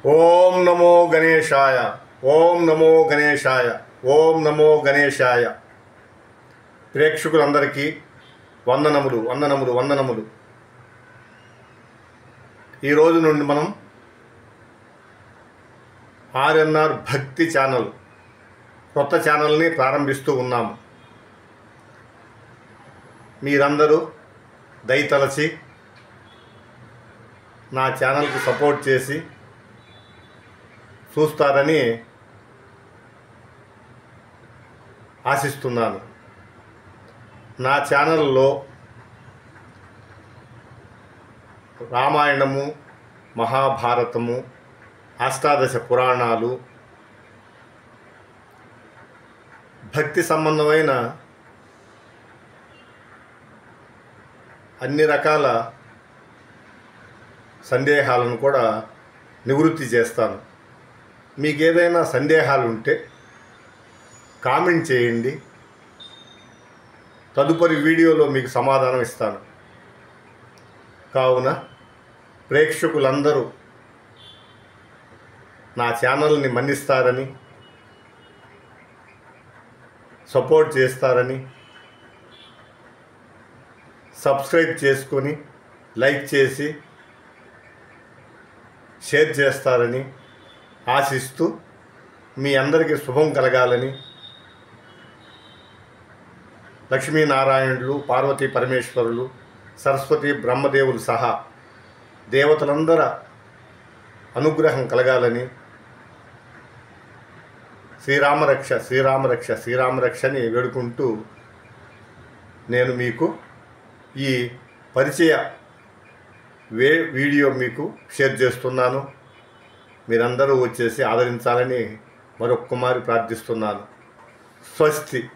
ఓం నమో గణేశాయ. ఓం నమో గణేశాయ. ఓం నమో గణేశాయ. ప్రేక్షకులందరికీ వందనములు వందనములు వందనములు. ఈరోజు నుండి మనం ఆర్ఎన్ఆర్ భక్తి ఛానల్ కొత్త ఛానల్ని ప్రారంభిస్తూ ఉన్నాము. మీరందరూ దయతలచి నా ఛానల్కి సపోర్ట్ చేసి చూస్తారని ఆశిస్తున్నాను. నా ఛానల్లో రామాయణము, మహాభారతము, అష్టాదశ పురాణాలు, భక్తి సంబంధమైన అన్ని రకాల సందేహాలను కూడా నివృత్తి చేస్తాను. మీకు ఏదైనా సందేహాలు ఉంటే కామెంట్ చేయండి. తదుపరి వీడియోలో మీకు సమాధానం ఇస్తాను. కావున ప్రేక్షకులందరూ నా ఛానల్ని మన్నిస్తారని, సపోర్ట్ చేస్తారని, సబ్స్క్రైబ్ చేసుకొని లైక్ చేసి షేర్ చేస్తారని ఆశిస్తూ మీ అందరికీ శుభం కలగాలని లక్ష్మీనారాయణులు, పార్వతీ పరమేశ్వరులు, సరస్వతి బ్రహ్మదేవులు సహా దేవతలందరి అనుగ్రహం కలగాలని శ్రీరామరక్ష శ్రీరామరక్ష శ్రీరామరక్షని వేడుకుంటూ నేను మీకు ఈ పరిచయ వీడియో మీకు షేర్ చేస్తున్నాను. మీరందరూ వచ్చేసి ఆదరించాలని మరొక్కమారి ప్రార్థిస్తున్నాను. స్వస్తి.